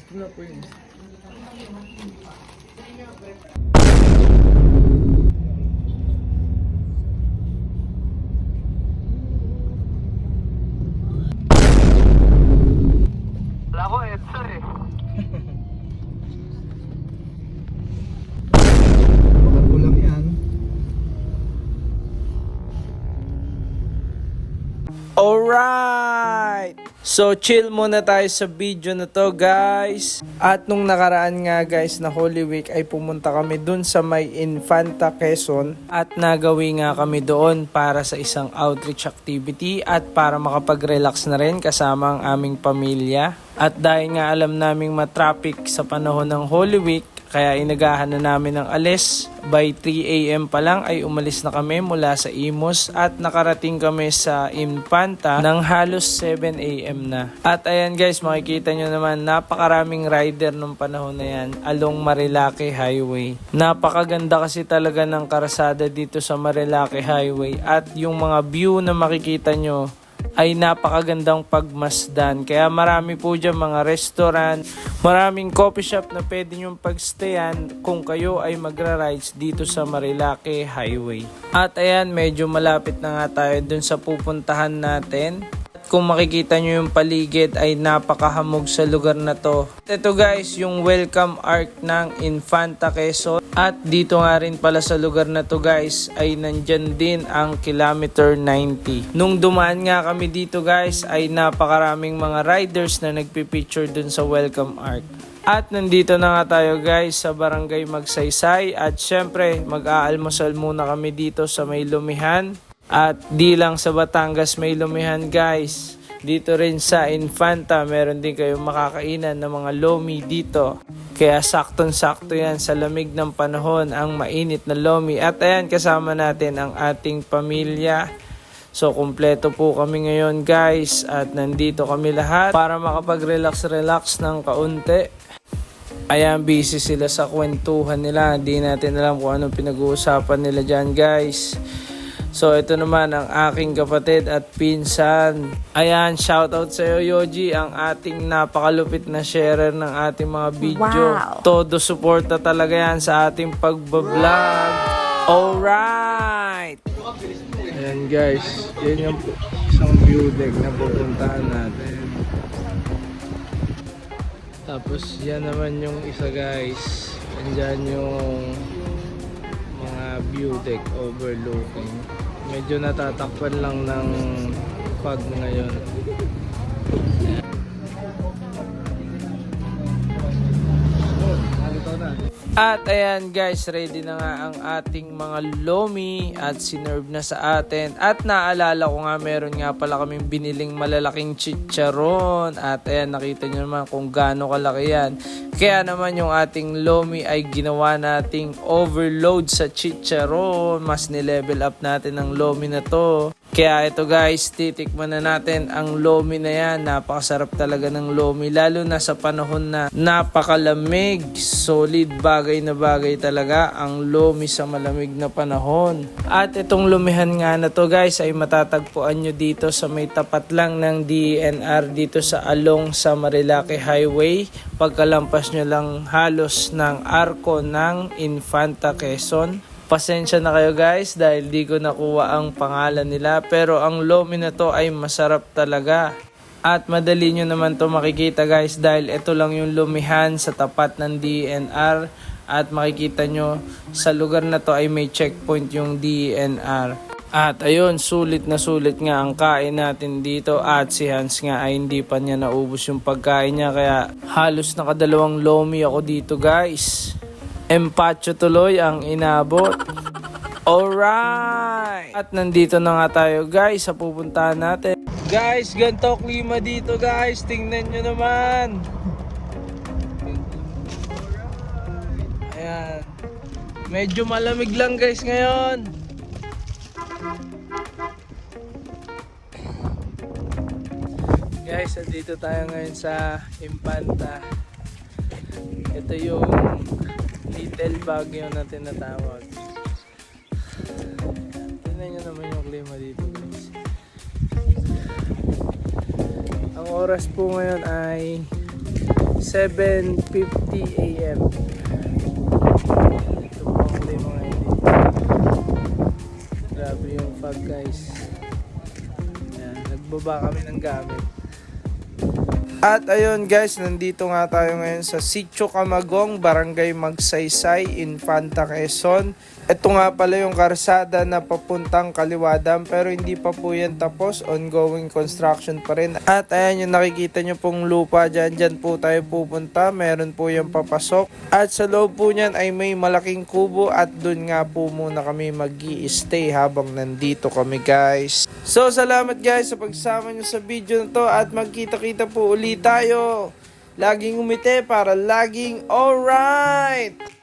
Ito na po yun. Wala ko EDSA eh. Bakal ko lang yan. Alright! So chill muna tayo sa video na to guys. At nung nakaraan nga guys na Holy Week ay pumunta kami dun sa may Infanta Quezon. At nagawi nga kami doon para sa isang outreach activity at para makapag-relax na rin kasama ang aming pamilya. At dahil nga alam naming matraffic sa panahon ng Holy Week, kaya inagahan na namin ng alis. By 3 AM pa lang ay umalis na kami mula sa Imus at nakarating kami sa Infanta ng halos 7 AM na. At ayan guys, makikita nyo naman napakaraming rider nung panahon na yan along Marilake Highway. Napakaganda kasi talaga ng karasada dito sa Marilake Highway at yung mga view na makikita nyo ay napakagandang pagmasdan. Kaya marami po dyan mga restaurant, maraming coffee shop na pwede nyong pagstayan kung kayo ay magra-rides dito sa Marilake Highway. At ayan, medyo malapit na nga tayo dun sa pupuntahan natin. Kung makikita nyo yung paligid ay napakahamog sa lugar na to. Ito guys, yung welcome arc ng Infanta Quezon. At dito nga rin pala sa lugar na to guys ay nandyan din ang kilometer 90. Nung dumaan nga kami dito guys ay napakaraming mga riders na nagpipicture dun sa welcome arc. At nandito na nga tayo guys sa Barangay Magsaysay. At syempre mag-aalmusal muna kami dito sa may Lumihan. At di lang sa Batangas may Lumihan guys, dito rin sa Infanta meron din kayong makakainan ng mga lomi dito. Kaya saktong-sakto yan sa lamig ng panahon ang mainit na lomi. At ayan, kasama natin ang ating pamilya. So kumpleto po kami ngayon guys at nandito kami lahat para makapag-relax ng kaunti. Ayan, busy sila sa kwentuhan nila, hindi natin alam kung anong pinag-uusapan nila dyan guys. So ito naman ang aking kapatid at pinsan. Ayan, shoutout sa iyo Yoji, ang ating napakalupit na sharer ng ating mga video. Wow. Todo suporta talaga yan sa ating pagbablog. Alright! Ayan guys, yan yung isang view deck na pupuntahan natin. Tapos yan naman yung isa guys. Andyan yung mga view deck overlooking. Medyo natatakpan lang ng fog ngayon. At ayan guys, ready na nga ang ating mga lomi at sinerve na sa atin. At naalala ko nga, meron nga pala kaming biniling malalaking chicharon. At ayan, nakita nyo naman kung gaano kalaki yan. Kaya naman yung ating lomi ay ginawa nating overload sa chicharon. Mas nilevel up natin ang lomi na to. Kaya ito guys, titikman na natin ang lomi na yan. Napakasarap talaga ng lomi, lalo na sa panahon na napakalamig. Solid bagay na bagay talaga ang lomi sa malamig na panahon. At itong lumihan nga na to guys ay matatagpuan nyo dito sa may tapat lang ng DENR dito sa along sa Marilake Highway. Pagkalampas nyo lang halos ng arko ng Infanta Quezon. Pasensya na kayo guys dahil di ko nakuha ang pangalan nila, pero ang lomi na to ay masarap talaga. At madali nyo naman to makikita guys dahil ito lang yung lumihan sa tapat ng DENR. At makikita nyo sa lugar na to ay may checkpoint yung DENR. At ayun, sulit na sulit nga ang kain natin dito. At si Hans nga ay hindi pa niya naubos yung pagkain niya, kaya halos nakadalawang lomi ako dito guys. Empacho tuloy ang inabot. Alright! At nandito na nga tayo guys sa pupuntahan natin. Guys, ganito klima dito guys. Tingnan nyo naman. Ayan. Medyo malamig lang guys ngayon. Guys, nandito tayo ngayon sa Infanta. Ito yung Little Baguio na tinatawag. Tingnan nyo naman yung klima dito guys. Ang oras po ngayon ay 7:50 AM. Ito po ang day mga idol. Grabe yung fog guys. Ayan, nagbaba kami ng gamit. At ayun guys, nandito nga tayo ngayon sa Sitio Camagong, Barangay Magsaysay, Infanta, Quezon. Ito nga pala yung karsada na papuntang Kaliwadam, pero hindi pa po yan tapos, ongoing construction pa rin. At ayan yung nakikita nyo pong lupa dyan po tayo pupunta, meron po yung papasok. At sa loob po nyan ay may malaking kubo at dun nga po muna kami mag-i-stay habang nandito kami guys. So salamat guys sa pagsama nyo sa video na to at magkita-kita po ulit tayo. Laging umite para laging alright!